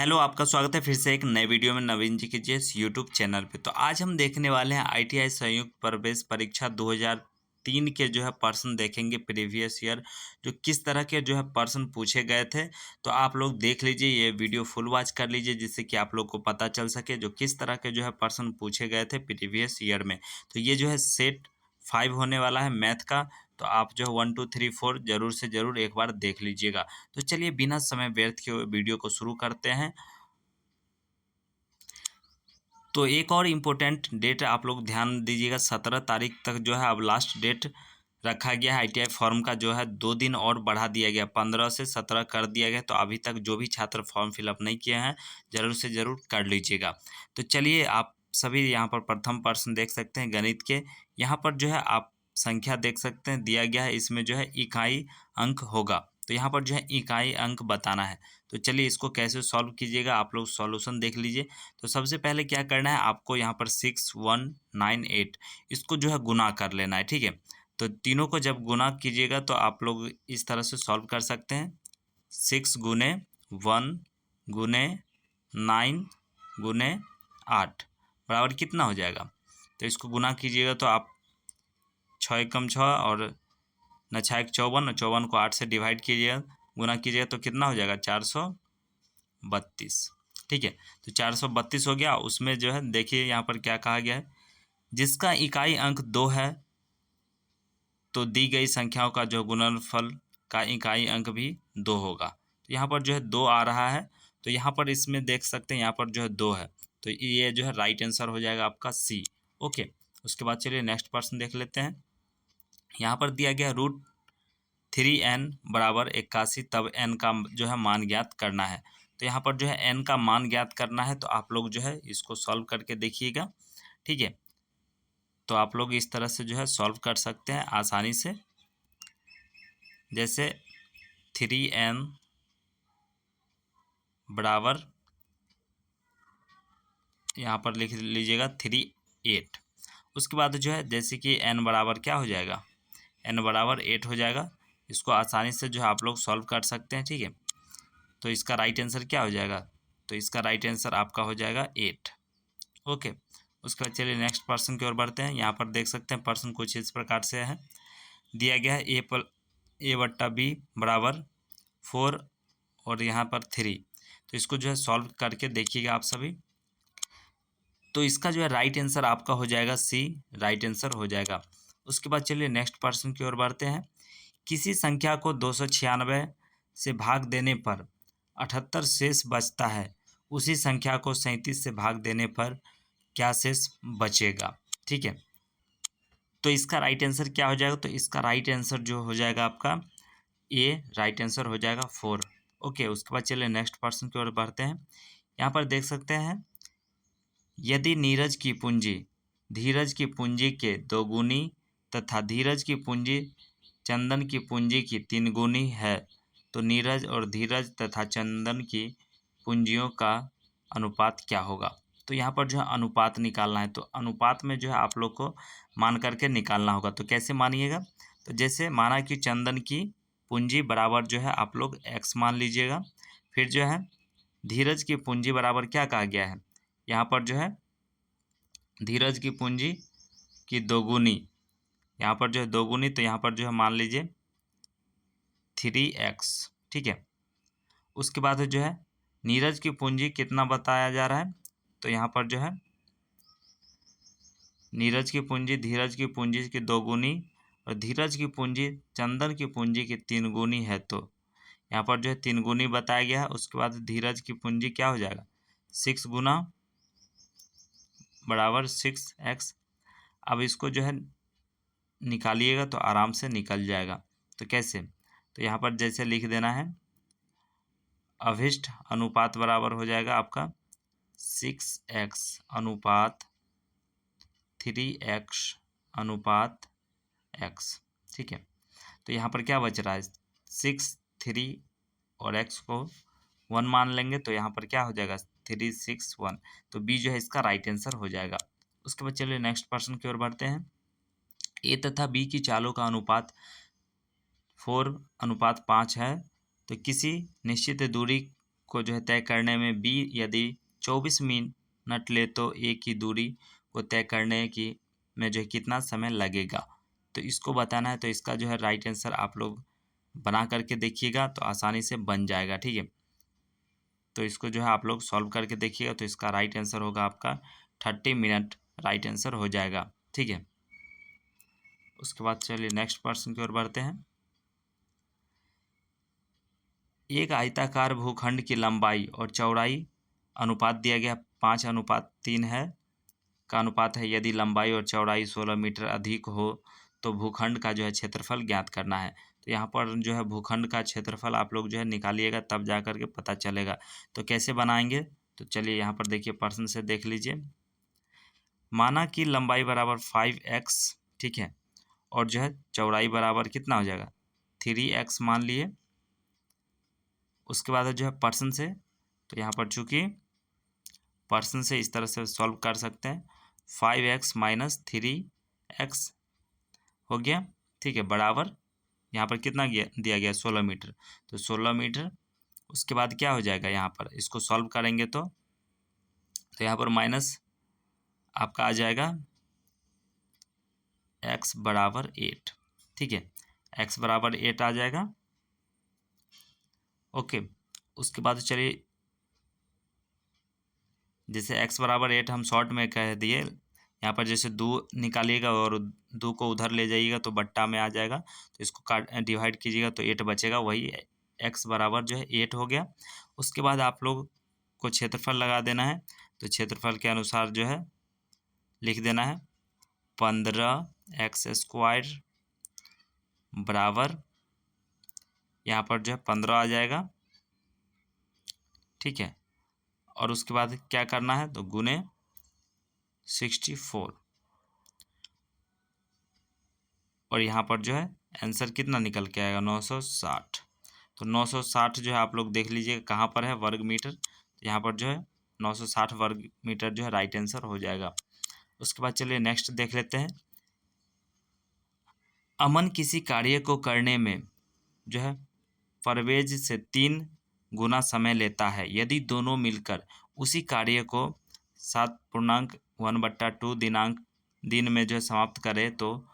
Hello, आपका स्वागत है फिर से एक नए वीडियो में नवीन जी के जिस यूट्यूब चैनल पे। तो आज हम देखने वाले हैं आईटीआई संयुक्त प्रवेश परीक्षा 2003 के प्रश्न देखेंगे प्रीवियस ईयर, जो किस तरह के प्रश्न पूछे गए थे। तो आप लोग देख लीजिए, ये वीडियो फुल वॉच कर लीजिए जिससे कि आप लोग को पता चल सके जो किस तरह के प्रश्न पूछे गए थे प्रीवियस ईयर में। तो ये सेट 5 होने वाला है मैथ का। तो आप 1 2 3 4 जरूर से ज़रूर एक बार देख लीजिएगा। तो चलिए बिना समय व्यर्थ के वीडियो को शुरू करते हैं। तो एक और इम्पोर्टेंट डेट आप लोग ध्यान दीजिएगा, 17 तारीख तक अब लास्ट डेट रखा गया है। आईटीआई फॉर्म का 2 दिन और बढ़ा दिया गया, 15 से 17 कर दिया गया। तो अभी तक जो भी छात्र फॉर्म फिलअप नहीं किए हैं ज़रूर से ज़रूर कर लीजिएगा। तो चलिए, आप सभी यहाँ पर प्रथम प्रश्न देख सकते हैं गणित के। यहाँ पर आप संख्या देख सकते हैं, दिया गया है इसमें इकाई अंक होगा। तो यहाँ पर इकाई अंक बताना है। तो चलिए इसको कैसे सॉल्व कीजिएगा, आप लोग सॉल्यूशन देख लीजिए। तो सबसे पहले क्या करना है, आपको यहाँ पर 6 1 9 8 इसको गुना कर लेना है, ठीक है। तो तीनों को जब गुना कीजिएगा तो आप लोग इस तरह से सॉल्व कर सकते हैं। 6 गुने 1 गुने 9 गुने 8 बराबर कितना हो जाएगा। तो इसको गुना कीजिएगा तो आप 6 एकम 6 और न 6 एक 54 और 54 को 8 से डिवाइड कीजिएगा, गुना कीजिएगा तो कितना हो जाएगा 432, ठीक है। तो 432 हो गया। उसमें देखिए यहाँ पर क्या कहा गया है, जिसका इकाई अंक 2 है तो दी गई संख्याओं का गुणनफल का इकाई अंक भी 2 होगा। तो यहाँ पर 2 आ रहा है। तो यहाँ पर इसमें देख सकते हैं, यहाँ पर 2 है। तो ये राइट आंसर हो जाएगा आपका सी। ओके, उसके बाद चलिए नेक्स्ट प्रश्न देख लेते हैं। यहाँ पर दिया गया √3n बराबर 81, तब n का मान ज्ञात करना है। तो यहाँ पर n का मान ज्ञात करना है। तो आप लोग इसको सॉल्व करके देखिएगा, ठीक है। तो आप लोग इस तरह से सॉल्व कर सकते हैं आसानी से। जैसे 3n बराबर यहाँ पर लिख लीजिएगा 38। उसके बाद जैसे कि n बराबर क्या हो जाएगा, n बराबर 8 हो जाएगा। इसको आसानी से आप लोग सॉल्व कर सकते हैं, ठीक है। तो इसका राइट आंसर क्या हो जाएगा, तो इसका राइट आंसर आपका हो जाएगा 8। ओके, उसके बाद चलिए नेक्स्ट प्रश्न की ओर बढ़ते हैं। यहाँ पर देख सकते हैं प्रश्न कुछ इस प्रकार से है, दिया गया है a बट्टा b बराबर 4 और यहाँ पर 3। तो इसको सॉल्व करके देखिएगा आप सभी। तो इसका राइट आंसर आपका हो जाएगा सी, राइट आंसर हो जाएगा। उसके बाद चलिए नेक्स्ट प्रश्न की ओर बढ़ते हैं। किसी संख्या को 296 से भाग देने पर 78 शेष बचता है, उसी संख्या को 37 से भाग देने पर क्या शेष बचेगा, ठीक है। तो इसका राइट आंसर क्या हो जाएगा, तो इसका राइट आंसर हो जाएगा आपका ए, राइट आंसर हो जाएगा 4। ओके, उसके बाद चलिए नेक्स्ट प्रश्न की ओर बढ़ते हैं। यहाँ पर देख सकते हैं, यदि नीरज की पूंजी धीरज की पूंजी के 2 गुनी तथा धीरज की पूंजी चंदन की पूंजी की 3 गुनी है, तो नीरज और धीरज तथा चंदन की पूंजियों का अनुपात क्या होगा। तो यहाँ पर अनुपात निकालना है। तो अनुपात में आप लोग को मान करके निकालना होगा। तो कैसे मानिएगा, तो जैसे माना कि चंदन की पूंजी बराबर आप लोग x मान लीजिएगा। फिर धीरज की पूंजी बराबर क्या कहा गया है, यहाँ पर धीरज की पूंजी की 2 गुनी, यहाँ पर 2 गुनी, तो यहाँ पर मान लीजिए 3x, ठीक है। उसके बाद नीरज की पूंजी कितना बताया जा रहा है, तो यहाँ पर नीरज की पूंजी धीरज की पूंजी की 2 गुनी और धीरज की पूंजी चंदन की पूंजी की 3 गुनी है। तो यहाँ पर 3 गुनी बताया गया है। उसके बाद धीरज की पूंजी क्या हो जाएगा, 6 गुना बराबर 6x। अब इसको निकालिएगा तो आराम से निकल जाएगा। तो कैसे, तो यहाँ पर जैसे लिख देना है, अभिष्ट अनुपात बराबर हो जाएगा आपका 6x अनुपात 3x अनुपात x, ठीक है। तो यहाँ पर क्या बच रहा है, 6 3 और x को 1 मान लेंगे, तो यहाँ पर क्या हो जाएगा 3 6 1। तो बी इसका राइट आंसर हो जाएगा। उसके बाद चलिए नेक्स्ट प्रश्न की ओर बढ़ते हैं। ए तथा बी की चालों का अनुपात 4:5 है, तो किसी निश्चित दूरी को जो है तय करने में बी यदि 24 मिनट ले तो ए की दूरी को तय करने की में जो है कितना समय लगेगा, तो इसको बताना है। तो इसका जो है राइट आंसर आप लोग बना करके देखिएगा तो आसानी से बन जाएगा, ठीक है। तो इसको जो है आप लोग सॉल्व करके देखिएगा तो इसका राइट आंसर होगा आपका 30 मिनट राइट आंसर हो जाएगा, ठीक है। उसके बाद चलिए नेक्स्ट प्रश्न की ओर बढ़ते हैं। एक आयताकार भूखंड की लंबाई और चौड़ाई अनुपात दिया गया 5:3 है का अनुपात है। यदि लंबाई और चौड़ाई 16 मीटर अधिक हो तो भूखंड का जो है क्षेत्रफल ज्ञात करना है। तो यहाँ पर जो है भूखंड का क्षेत्रफल आप लोग जो है निकालिएगा तब जा कर के पता चलेगा। तो कैसे बनाएंगे, तो चलिए यहाँ पर देखिए प्रश्न से देख लीजिए। माना कि लंबाई बराबर 5x, ठीक है, और जो है चौड़ाई बराबर कितना हो जाएगा 3x मान लिए। उसके बाद जो है पर्सन से, तो यहाँ पर चूंकि पर्सन से इस तरह से सॉल्व कर सकते हैं, 5x - 3x हो गया, ठीक है, बराबर यहाँ पर कितना दिया गया 16 मीटर, तो 16 मीटर। उसके बाद क्या हो जाएगा, यहाँ पर इसको सॉल्व करेंगे तो यहाँ पर माइनस आपका आ जाएगा x बराबर 8, ठीक है, x बराबर 8 आ जाएगा। ओके, उसके बाद चलिए जैसे x बराबर 8 हम शॉर्ट में कह दिए, यहाँ पर जैसे 2 निकालिएगा और 2 को उधर ले जाइएगा तो बट्टा में आ जाएगा, तो इसको काट डिवाइड कीजिएगा तो 8 बचेगा, वही x बराबर जो है 8 हो गया। उसके बाद आप लोग को क्षेत्रफल लगा देना है, तो क्षेत्रफल के अनुसार जो है लिख देना है 15x² बराबर यहाँ पर जो है 15 आ जाएगा, ठीक है। और उसके बाद क्या करना है, तो गुने 64, और यहाँ पर जो है आंसर कितना निकल के आएगा 960। तो 960 जो है आप लोग देख लीजिएगा कहाँ पर है, वर्ग मीटर, तो यहाँ पर जो है 960 वर्ग मीटर जो है राइट आंसर हो जाएगा। उसके बाद चलिए नेक्स्ट देख लेते हैं। अमन किसी कार्य को करने में जो है परवेज से 3 गुना समय लेता है। यदि दोनों मिलकर उसी कार्य को 7.1/2 दिन में जो है समाप्त करे तो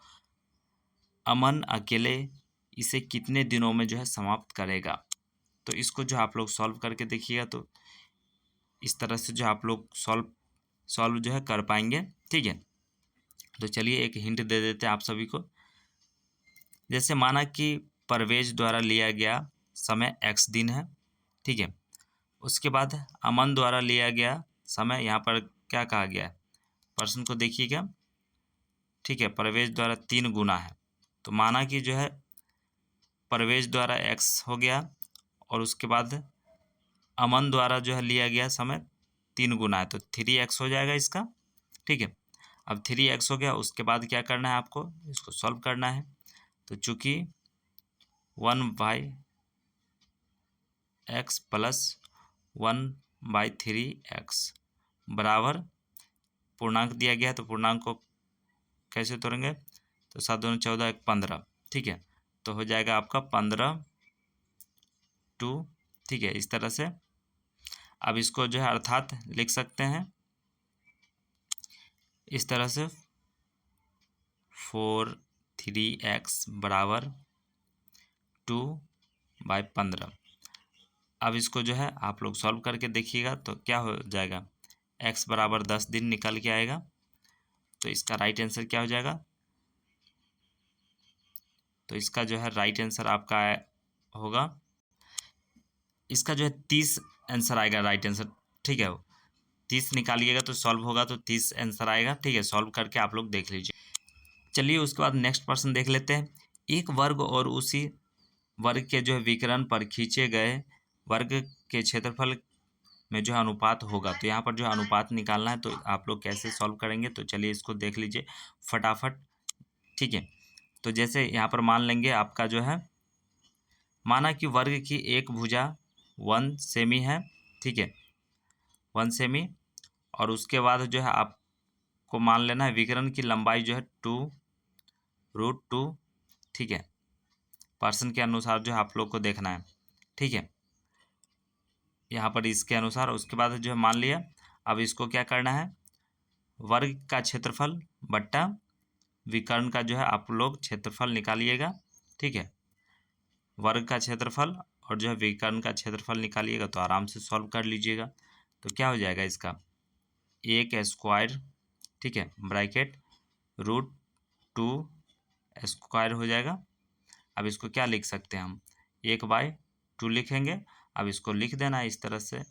अमन अकेले इसे कितने दिनों में जो है समाप्त करेगा। तो इसको जो आप लोग सॉल्व करके देखिएगा तो इस तरह से जो आप लोग सॉल्व जो है कर पाएंगे, ठीक है। तो चलिए एक हिंट दे देते हैं आप सभी को। जैसे माना कि परवेज द्वारा लिया गया समय x दिन है, ठीक है। उसके बाद अमन द्वारा लिया गया समय, यहाँ पर क्या कहा गया है, प्रश्न को देखिएगा, ठीक है, परवेज द्वारा 3 गुना है, तो माना कि जो है परवेज द्वारा x हो गया और उसके बाद अमन द्वारा जो है लिया गया समय 3 गुना है, तो 3x हो जाएगा इसका, ठीक है। अब 3x हो गया, उसके बाद क्या करना है आपको, इसको सॉल्व करना है। तो चूंकि 1/x प्लस 1/3x बराबर पूर्णांक दिया गया है, तो पूर्णांक को कैसे तोड़ेंगे, तो 7 दूनी 14 1 15, ठीक है, तो हो जाएगा आपका 15/2, ठीक है, इस तरह से। अब इसको जो है अर्थात लिख सकते हैं इस तरह से 4/3x बराबर 2/15। अब इसको जो है आप लोग सॉल्व करके देखिएगा तो क्या हो जाएगा, x बराबर 10 दिन निकल के आएगा, तो इसका राइट आंसर क्या हो जाएगा, तो इसका जो है राइट आंसर आपका होगा, इसका जो है 30 आंसर आएगा राइट आंसर, ठीक है। 30 निकालिएगा तो सॉल्व होगा तो 30 आंसर आएगा, ठीक है, सॉल्व करके आप लोग देख लीजिए। चलिए उसके बाद नेक्स्ट प्रश्न देख लेते हैं। एक वर्ग और उसी वर्ग के जो है विकर्ण पर खींचे गए वर्ग के क्षेत्रफल में जो है अनुपात होगा। तो यहाँ पर जो है अनुपात निकालना है, तो आप लोग कैसे सॉल्व करेंगे, तो चलिए इसको देख लीजिए फटाफट, ठीक है। तो जैसे यहाँ पर मान लेंगे आपका जो है, माना कि वर्ग की एक भुजा 1 सेमी है, ठीक है, 1 सेमी, और उसके बाद जो है आपको मान लेना है विकर्ण की लंबाई जो है 2√2, ठीक है, पर्सन के अनुसार जो है आप लोग को देखना है, ठीक है। यहाँ पर इसके अनुसार। उसके बाद जो है मान लिया, अब इसको क्या करना है, वर्ग का क्षेत्रफल बट्टा विकर्ण का जो है आप लोग क्षेत्रफल निकालिएगा, ठीक है। वर्ग का क्षेत्रफल और जो है विकर्ण का क्षेत्रफल निकालिएगा तो आराम से सॉल्व कर लीजिएगा। तो क्या हो जाएगा इसका, एक स्क्वायर, ठीक है, ब्रैकेट √2 स्क्वायर हो जाएगा। अब इसको क्या लिख सकते हैं हम, 1/2 लिखेंगे। अब इसको लिख देना है इस तरह से,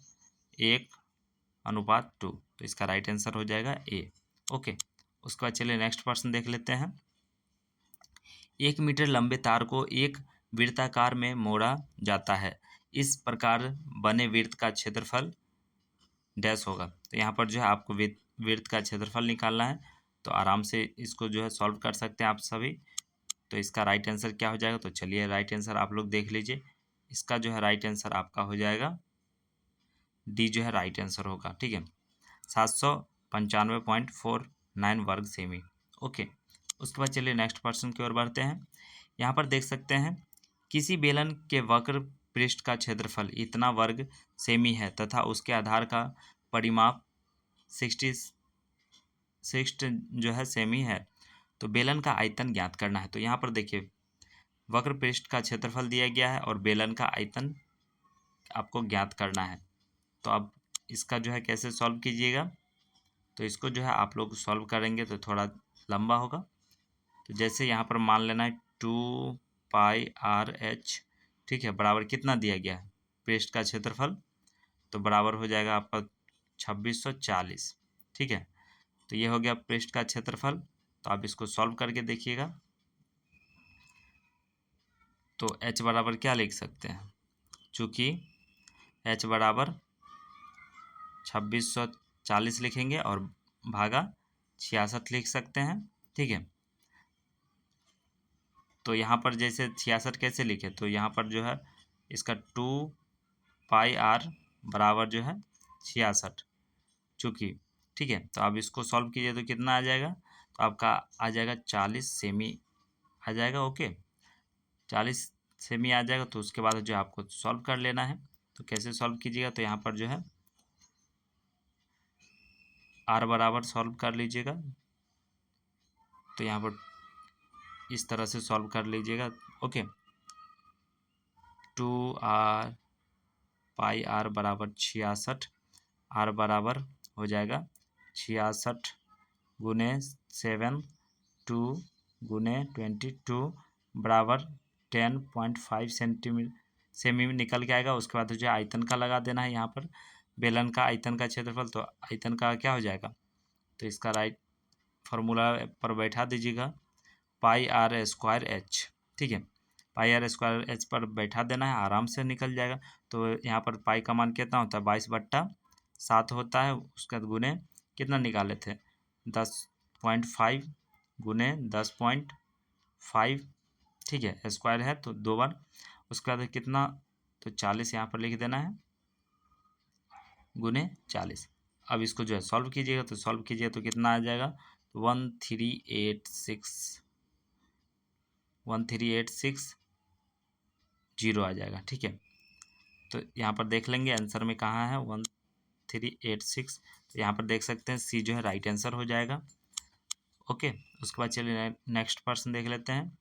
1/2। तो इसका राइट आंसर हो जाएगा ए। ओके, उसके बाद चलिए नेक्स्ट प्रश्न देख लेते हैं। 1 मीटर लंबे तार को एक वृत्ताकार में मोड़ा जाता है, इस प्रकार बने वृत्त का क्षेत्रफल डैश होगा। तो यहाँ पर जो है आपको वृत्त का क्षेत्रफल निकालना है। तो आराम से इसको जो है सॉल्व कर सकते हैं आप सभी। तो इसका राइट आंसर क्या हो जाएगा, तो चलिए राइट आंसर आप लोग देख लीजिए। इसका जो है राइट आंसर आपका हो जाएगा डी, जो है राइट आंसर होगा, ठीक है, 795.49 वर्ग सेमी। ओके, उसके बाद चलिए नेक्स्ट प्रश्न की ओर बढ़ते हैं। यहाँ पर देख सकते हैं, किसी बेलन के वक्र पृष्ठ का क्षेत्रफल इतना वर्ग सेमी है तथा उसके आधार का परिमाप 66 जो है सेमी है, तो बेलन का आयतन ज्ञात करना है। तो यहाँ पर देखिए, वक्र पृष्ठ का क्षेत्रफल दिया गया है और बेलन का आयतन आपको ज्ञात करना है। तो अब इसका जो है कैसे सॉल्व कीजिएगा, तो इसको जो है आप लोग सॉल्व करेंगे तो थोड़ा लंबा होगा। तो जैसे यहाँ पर मान लेना है 2πr/h, ठीक है, बराबर कितना दिया गया है, पृष्ठ का क्षेत्रफल, तो बराबर हो जाएगा आपका 2640, ठीक है। तो ये हो गया पृष्ठ का क्षेत्रफल। तो आप इसको सॉल्व करके देखिएगा। तो h बराबर क्या लिख सकते हैं, चूँकि h बराबर 2640 लिखेंगे और भागा 66 लिख सकते हैं, ठीक है। तो यहाँ पर जैसे 66 कैसे लिखे, तो यहाँ पर जो है इसका 2πr बराबर जो है 66, चूँकि, ठीक है। तो अब इसको सॉल्व कीजिए तो कितना आ जाएगा, तो आपका आ जाएगा 40 सेमी आ जाएगा। ओके, 40 सेमी आ जाएगा। तो उसके बाद जो आपको सॉल्व कर लेना है। तो कैसे सॉल्व कीजिएगा, तो यहाँ पर जो है r बराबर सॉल्व कर लीजिएगा। तो यहाँ पर इस तरह से सॉल्व कर लीजिएगा। ओके, 2πr बराबर 66, r बराबर हो जाएगा 66 गुने 7 2 गुने 22 बराबर 10.5 सेमी में निकल के आएगा। उसके बाद जो आयतन का लगा देना है यहाँ पर, बेलन का आयतन का क्षेत्रफल, तो आयतन का क्या हो जाएगा, तो इसका राइट फार्मूला पर बैठा दीजिएगा, πr²h, ठीक है, πr² पर बैठा देना है, आराम से निकल जाएगा। तो यहाँ पर पाई का मान कितना होता है, 22/7 होता है। उसका गुने कितना निकाले थे, 10.5 गुने 10.5, ठीक है, स्क्वायर है तो 2 बार। उसके बाद कितना, तो 40 यहाँ पर लिख देना है गुने 40। अब इसको जो है सॉल्व कीजिएगा, तो सॉल्व कीजिए तो कितना आ जाएगा, 13860 आ जाएगा, ठीक है। तो यहाँ पर देख लेंगे आंसर में कहाँ है 1386। तो यहाँ पर देख सकते हैं सी जो है राइट आंसर हो जाएगा। ओके, उसके बाद चलिए नेक्स्ट प्रश्न देख लेते हैं।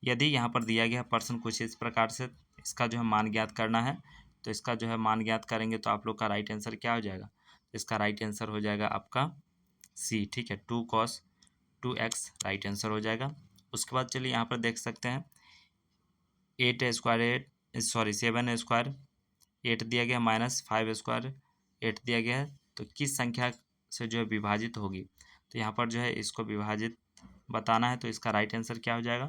यदि यहाँ पर दिया गया प्रश्न कुछ इस प्रकार से, इसका जो है मान ज्ञात करना है। तो इसका जो है मान ज्ञात करेंगे तो आप लोग का राइट आंसर क्या हो जाएगा, इसका राइट आंसर हो जाएगा आपका सी, ठीक है, 2 cos 2x राइट आंसर हो जाएगा। उसके बाद चलिए यहाँ पर देख सकते हैं 7 8 दिया गया, -5² 8 दिया गया है, तो किस संख्या से जो है विभाजित होगी। तो यहाँ पर जो है इसको विभाजित बताना है। तो इसका राइट आंसर क्या हो जाएगा,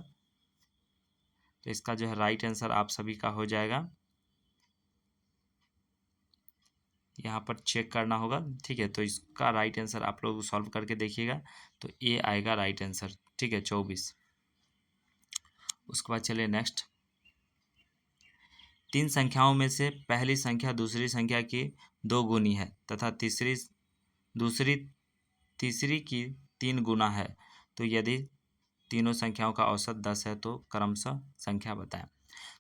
तो इसका जो है राइट आंसर आप सभी का हो जाएगा, यहाँ पर चेक करना होगा, ठीक है। तो इसका राइट आंसर आप लोग सॉल्व करके देखिएगा, तो ए आएगा राइट आंसर, ठीक है, 24। उसके बाद चलिए नेक्स्ट, 3 संख्याओं में से पहली संख्या दूसरी संख्या की 2 गुनी है तथा तीसरी की 3 गुना है, तो यदि तीनों संख्याओं का औसत 10 है तो क्रमशः संख्या बताएं।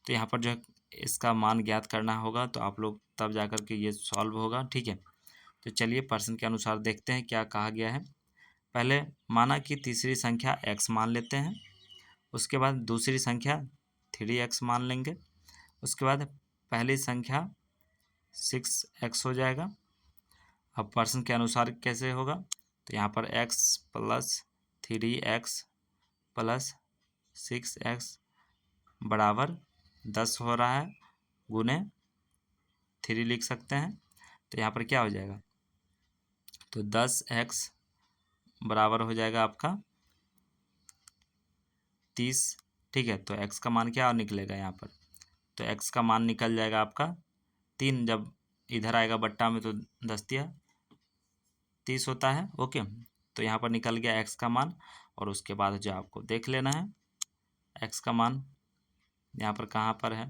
तो यहाँ पर जो है इसका मान ज्ञात करना होगा। तो आप लोग तब जा कर के ये सॉल्व होगा, ठीक है। तो चलिए प्रश्न के अनुसार देखते हैं क्या कहा गया है। पहले माना कि तीसरी संख्या x मान लेते हैं, उसके बाद दूसरी संख्या 3x मान लेंगे, उसके बाद पहली संख्या 6x हो जाएगा। अब प्रश्न के अनुसार कैसे होगा, तो यहाँ पर x plus 3x plus 6x बराबर 10 हो रहा है, गुने 3 लिख सकते हैं। तो यहाँ पर क्या हो जाएगा, तो 10x बराबर हो जाएगा आपका 30, ठीक है। तो x का मान क्या निकलेगा यहाँ पर, तो x का मान निकल जाएगा आपका 3, जब इधर आएगा बट्टा में तो 10 दिया 30 होता है, ओके। तो यहाँ पर निकल गया x का मान, और उसके बाद जो आपको देख लेना है x का मान यहाँ पर कहाँ पर है,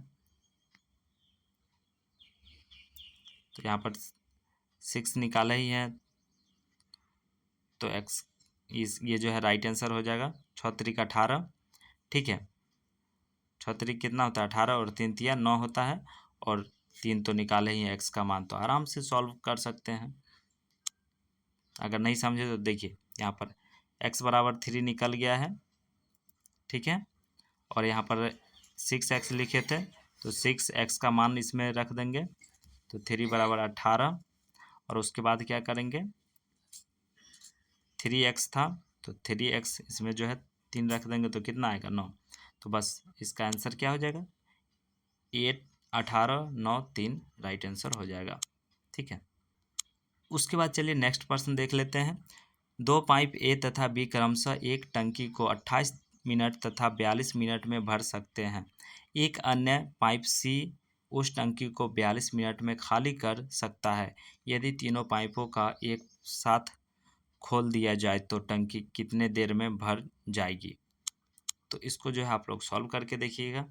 तो यहाँ पर 6 निकाला ही है, तो x ये जो है राइट आंसर हो जाएगा। 6 3 18, ठीक है। 6 3 कितना होता है 18, और 3 तिया 9 होता है, और 3 तो निकाले ही है x का मान, तो आराम से सॉल्व कर सकते हैं। अगर नहीं समझे तो देखिए यहाँ पर x बराबर 3 निकल गया है, ठीक है। और यहाँ पर 6x लिखे थे, तो 6x का मान इसमें रख देंगे, तो 3 बराबर 18, और उसके बाद क्या करेंगे 3x था, तो 3x इसमें जो है 3 रख देंगे, तो कितना आएगा 9। तो बस इसका आंसर क्या हो जाएगा 8 18 9 3 राइट आंसर हो जाएगा, ठीक है। उसके बाद चलिए नेक्स्ट प्रश्न देख लेते हैं। 2 पाइप ए तथा बी क्रमशः एक टंकी को 28 मिनट तथा 42 मिनट में भर सकते हैं। एक अन्य पाइप सी उस टंकी को 42 मिनट में खाली कर सकता है। यदि तीनों पाइपों का एक साथ खोल दिया जाए तो टंकी कितने देर में भर जाएगी। तो इसको जो है आप लोग सॉल्व करके देखिएगा।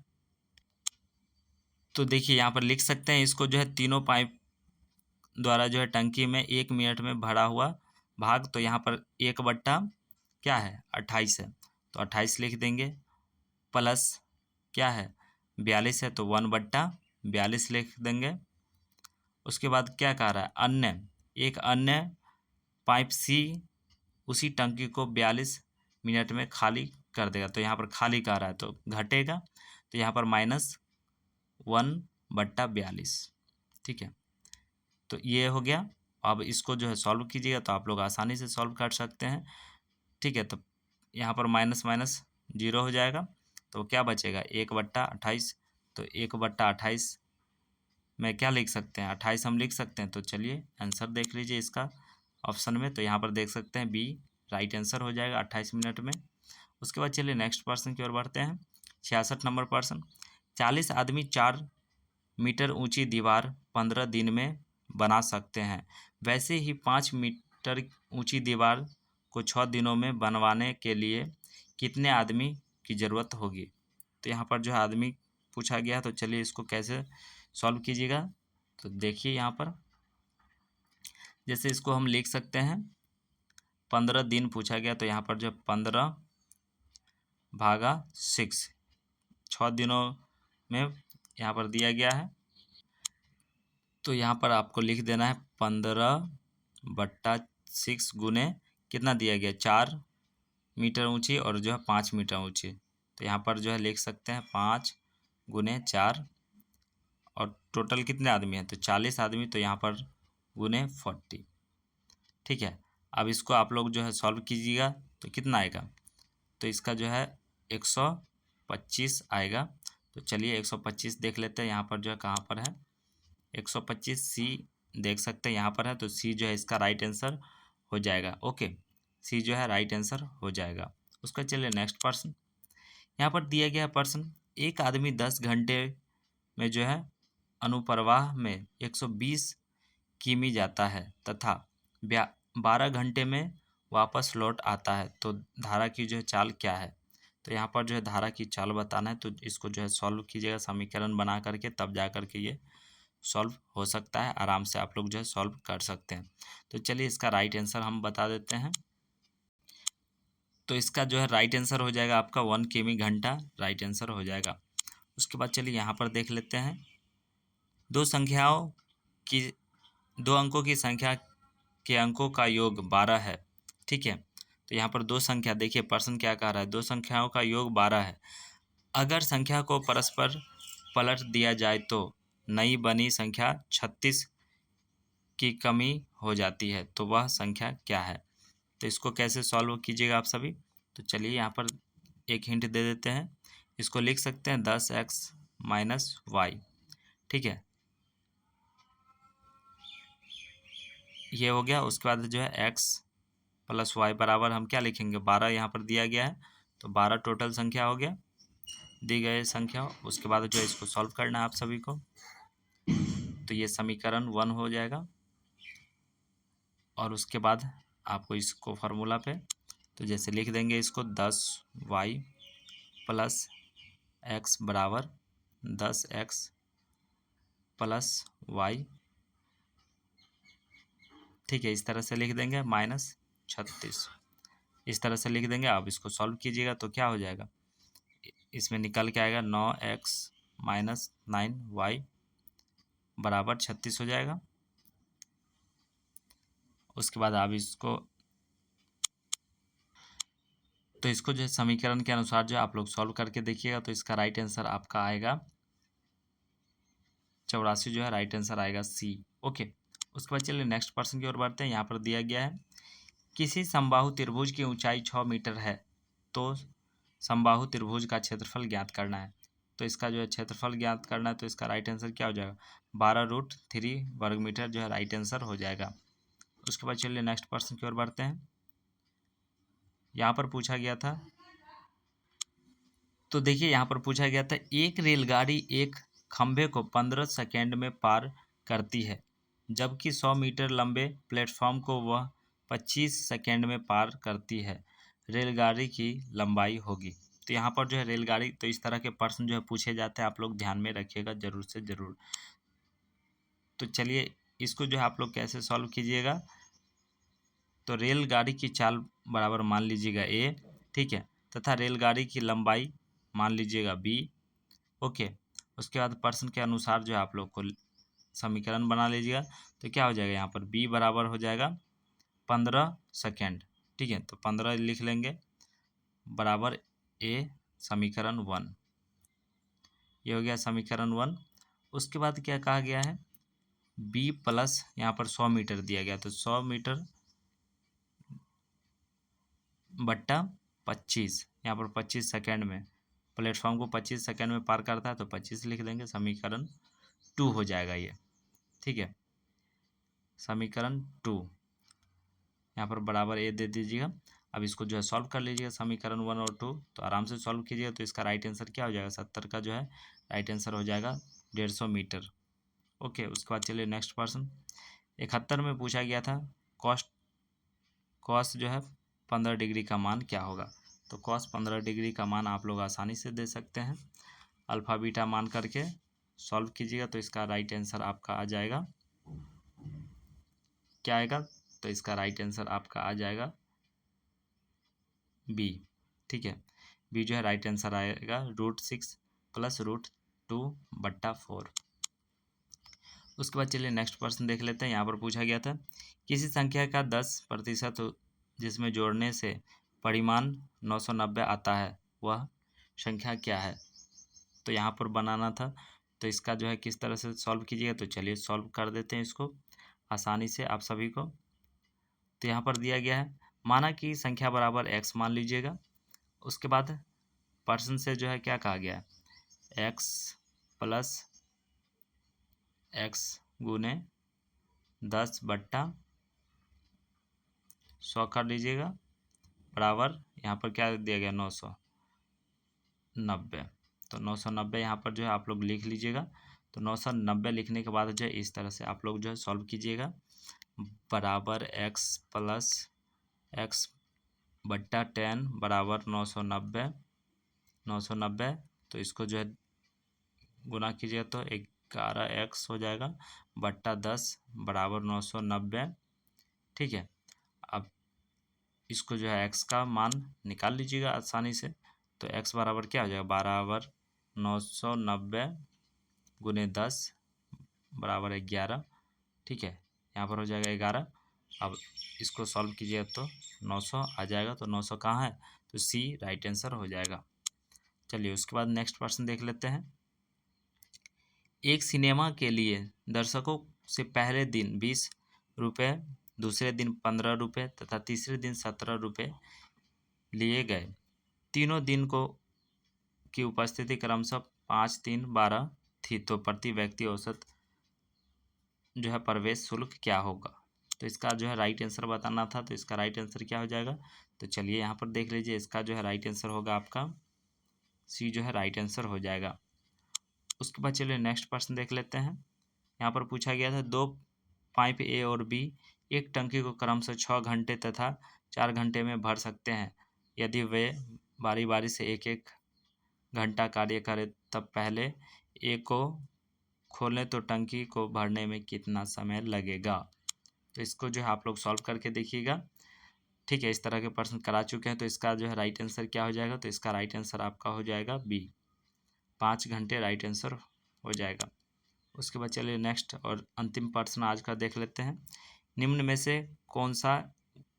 तो देखिए यहाँ पर लिख सकते हैं इसको जो है तीनों पाइप द्वारा जो है टंकी में 1 मिनट में भरा हुआ भाग, तो यहाँ पर 1 बट्टा क्या है 28 है, तो 28 लिख देंगे, प्लस क्या है 42 है, तो 1 बट्टा 42 लिख देंगे। उसके बाद क्या कह रहा है अन्य, एक अन्य पाइप सी उसी टंकी को 42 मिनट में खाली कर देगा, तो यहाँ पर खाली कह रहा है तो घटेगा, तो यहाँ पर -1 बट्टा 42, ठीक है। तो ये हो गया। अब इसको जो है सॉल्व कीजिएगा तो आप लोग आसानी से सॉल्व कर सकते हैं, ठीक है। तो यहाँ पर माइनस माइनस 0 हो जाएगा, तो क्या बचेगा 1 बट्टा 28, तो 1 बट्टा 28 में क्या लिख सकते हैं 28 हम लिख सकते हैं। तो चलिए आंसर देख लीजिए इसका ऑप्शन में, तो यहाँ पर देख सकते हैं बी राइट आंसर हो जाएगा 28 मिनट में। उसके बाद चलिए नेक्स्ट प्रश्न की ओर बढ़ते हैं। 66 नंबर प्रश्न। 40 आदमी 4 मीटर ऊंची दीवार 15 दिन में बना सकते हैं, वैसे ही 5 मीटर ऊंची दीवार को 6 दिनों में बनवाने के लिए कितने आदमी की ज़रूरत होगी। तो यहाँ पर जो है आदमी पूछा गया, तो चलिए इसको कैसे सॉल्व कीजिएगा। तो देखिए यहाँ पर जैसे इसको हम लिख सकते हैं 15 दिन पूछा गया, तो यहाँ पर जो 15 भागा 6 दिनों में यहाँ पर दिया गया है, तो यहाँ पर आपको लिख देना है 15 बट्टा 6 गुने कितना दिया गया 4 मीटर ऊंची और जो है 5 मीटर ऊंची, तो यहाँ पर जो है लिख सकते हैं 5 गुने 4, और टोटल कितने आदमी हैं तो 40 आदमी, तो यहाँ पर गुने 40, ठीक है। अब इसको आप लोग जो है सॉल्व कीजिएगा तो कितना आएगा, तो इसका जो है 125 आएगा। तो चलिए 125 देख लेते हैं यहाँ पर जो है कहाँ पर है 125 सी देख सकते हैं यहाँ पर है, तो सी जो है इसका राइट आंसर हो जाएगा, ओके। सी जो है राइट आंसर हो जाएगा। उसका चलिए नेक्स्ट प्रश्न। यहाँ पर दिया गया प्रश्न, एक आदमी 10 घंटे में जो है अनुप्रवाह में 120 किमी जाता है तथा 12 घंटे में वापस लौट आता है, तो धारा की जो है चाल क्या है। तो यहाँ पर जो है धारा की चाल बताना है, तो इसको जो है सॉल्व कीजिएगा समीकरण बना करके, तब जा कर के ये सॉल्व हो सकता है, आराम से आप लोग जो है सॉल्व कर सकते हैं। तो चलिए इसका राइट आंसर हम बता देते हैं। तो इसका जो है राइट आंसर हो जाएगा आपका 1 किमी घंटा राइट आंसर हो जाएगा। उसके बाद चलिए यहाँ पर देख लेते हैं, दो संख्याओं कि 2 अंकों की संख्या के अंकों का योग 12 है, ठीक है। तो यहाँ पर 2 संख्या, देखिए प्रश्न क्या कह रहा है, 2 संख्याओं का योग 12 है। अगर संख्या को परस्पर पलट दिया जाए तो नई बनी संख्या 36 की कमी हो जाती है, तो वह संख्या क्या है। तो इसको कैसे सॉल्व कीजिएगा आप सभी। तो चलिए यहाँ पर एक हिंट दे देते हैं, इसको लिख सकते हैं 10x माइनस वाई, ठीक है, ये हो गया। उसके बाद जो है x प्लस वाई बराबर हम क्या लिखेंगे, 12 यहाँ पर दिया गया है, तो 12 टोटल संख्या हो गया, दी गई संख्या। उसके बाद जो है इसको सॉल्व करना है आप सभी को, तो ये समीकरण 1 हो जाएगा। और उसके बाद आपको इसको फार्मूला पे तो जैसे लिख देंगे इसको 10y प्लस एक्स बराबर 10x प्लस वाई, ठीक है, इस तरह से लिख देंगे माइनस 36, इस तरह से लिख देंगे। आप इसको सॉल्व कीजिएगा तो क्या हो जाएगा, इसमें निकल के आएगा 9x माइनस 9y बराबर 36 हो जाएगा। उसके बाद आप इसको तो इसको जो है समीकरण के अनुसार जो आप लोग सॉल्व करके देखिएगा, तो इसका राइट आंसर आपका आएगा 84, जो है राइट आंसर आएगा सी। ओके, उसके बाद चलिए नेक्स्ट प्रश्न की ओर बढ़ते हैं। यहाँ पर दिया गया है किसी समबाहु त्रिभुज की ऊंचाई 6 मीटर है, तो समबाहु त्रिभुज का क्षेत्रफल ज्ञात करना है। तो इसका जो है क्षेत्रफल ज्ञात करना है, तो इसका राइट आंसर क्या हो जाएगा, 12√3 वर्ग मीटर जो है राइट आंसर हो जाएगा। उसके बाद चलिए नेक्स्ट प्रश्न की ओर बढ़ते हैं। यहाँ पर पूछा गया था, तो देखिए यहाँ पर पूछा गया था एक रेलगाड़ी एक खंभे को 15 सेकेंड में पार करती है, जबकि 100 मीटर लंबे प्लेटफॉर्म को वह 25 सेकेंड में पार करती है, रेलगाड़ी की लंबाई होगी। तो यहाँ पर जो है रेलगाड़ी, तो इस तरह के प्रश्न जो है पूछे जाते हैं, आप लोग ध्यान में रखिएगा जरूर से ज़रूर। तो चलिए इसको जो है आप लोग कैसे सॉल्व कीजिएगा, तो रेलगाड़ी की चाल बराबर मान लीजिएगा ए, ठीक है, तथा रेलगाड़ी की लंबाई मान लीजिएगा बी। ओके, उसके बाद प्रश्न के अनुसार जो है आप लोग को समीकरण बना लीजिएगा, तो क्या हो जाएगा, यहाँ पर बी बराबर हो जाएगा 15 सेकेंड, ठीक है, तो 15 लिख लेंगे बराबर ए समीकरण 1, ये हो गया समीकरण 1। उसके बाद क्या कहा गया है, बी प्लस यहाँ पर 100 मीटर दिया गया, तो 100 मीटर बट्टा 25, यहाँ पर 25 सेकेंड में, प्लेटफॉर्म को 25 सेकेंड में पार करता है, तो 25 लिख देंगे, समीकरण 2 हो जाएगा ये, ठीक है, समीकरण 2 यहाँ पर बराबर ए दे दीजिएगा। अब इसको जो है सॉल्व कर लीजिएगा समीकरण 1 और 2, तो आराम से सॉल्व कीजिएगा, तो इसका राइट आंसर क्या हो जाएगा, 70 का जो है राइट आंसर हो जाएगा 150 मीटर। ओके, उसके बाद चलिए नेक्स्ट प्रश्न 71 में पूछा गया था कॉस जो है 15 डिग्री का मान क्या होगा। तो कॉस 15 डिग्री का मान आप लोग आसानी से दे सकते हैं, अल्फ़ा बीटा मान करके सॉल्व कीजिएगा, तो इसका राइट आंसर आपका आ जाएगा, क्या आएगा, तो इसका राइट आंसर आपका आ जाएगा बी, ठीक है, बी जो है राइट आंसर आएगा √6 प्लस √2/4। उसके बाद चलिए नेक्स्ट प्रश्न देख लेते हैं। यहाँ पर पूछा गया था किसी संख्या का 10% जिसमें जोड़ने से परिमाण 990 आता है, वह संख्या क्या है। तो यहाँ पर बनाना था, तो इसका जो है किस तरह से सॉल्व कीजिएगा, तो चलिए सॉल्व कर देते हैं इसको आसानी से आप सभी को। तो यहाँ पर दिया गया है, माना कि संख्या बराबर x मान लीजिएगा, उसके बाद पर्सन से जो है क्या कहा गया है, x प्लस x गुने 10/100 कर लीजिएगा बराबर, यहाँ पर क्या दिया गया 990, तो 990 यहाँ पर जो है आप लोग लिख लीजिएगा। तो 990 लिखने के बाद जो है इस तरह से आप लोग जो है सॉल्व कीजिएगा, बराबर x प्लस x/10 बराबर 990, तो इसको जो है गुना कीजिएगा, तो 11x हो जाएगा बट्टा 10 बराबर 990, ठीक है। अब इसको जो है x का मान निकाल लीजिएगा आसानी से, तो x बराबर क्या हो जाएगा, बराबर 990 गुने 10 बराबर 11, ठीक है, यहाँ पर हो जाएगा 11। अब इसको सॉल्व कीजिएगा तो 900 आ जाएगा। तो 900 कहाँ है, तो सी राइट आंसर हो जाएगा। चलिए उसके बाद नेक्स्ट प्रश्न देख लेते हैं। एक सिनेमा के लिए दर्शकों से पहले दिन 20 रुपये, दूसरे दिन 15 रुपये तथा तीसरे दिन 17 रुपये लिए गए। तीनों दिन को की उपस्थिति क्रमशः 5, 3, 12 थी, तो प्रति व्यक्ति औसत जो है प्रवेश शुल्क क्या होगा। तो इसका जो है राइट आंसर बताना था, तो इसका राइट आंसर क्या हो जाएगा। तो चलिए यहाँ पर देख लीजिए, इसका जो है राइट आंसर होगा आपका सी जो है राइट आंसर हो जाएगा। उसके बाद चलिए नेक्स्ट प्रश्न देख लेते हैं। यहाँ पर पूछा गया था 2 पाइप ए और बी एक टंकी को क्रमशः 6 घंटे तथा 4 घंटे में भर सकते हैं। यदि वे बारी बारी से एक एक घंटा कार्य करें तब पहले ए को खोलें तो टंकी को भरने में कितना समय लगेगा। तो इसको जो है आप लोग सॉल्व करके देखिएगा। ठीक है, इस तरह के प्रश्न करा चुके हैं। तो इसका जो है राइट आंसर क्या हो जाएगा, तो इसका राइट आंसर आपका हो जाएगा बी, 5 घंटे राइट आंसर हो जाएगा। उसके बाद चलिए नेक्स्ट और अंतिम प्रश्न आज का देख लेते हैं। निम्न में से कौन सा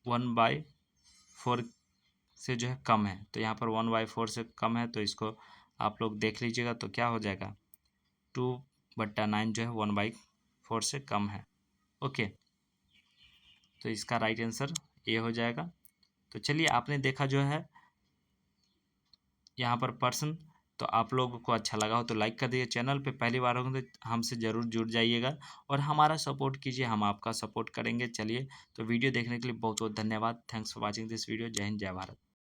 1/4 से जो है कम है। तो यहाँ पर 1/4 से कम है, तो इसको आप लोग देख लीजिएगा। तो क्या हो जाएगा, 2/9 जो है 1/4 से कम है। ओके, तो इसका राइट आंसर ए हो जाएगा। तो चलिए आपने देखा जो है यहाँ पर प्रश्न, तो आप लोगों को अच्छा लगा हो तो लाइक कर दीजिए। चैनल पे पहली बार होंगे तो हमसे ज़रूर जुड़ जाइएगा और हमारा सपोर्ट कीजिए, हम आपका सपोर्ट करेंगे। चलिए, तो वीडियो देखने के लिए बहुत बहुत धन्यवाद। Thanks for watching this video. जय हिंद, जय भारत।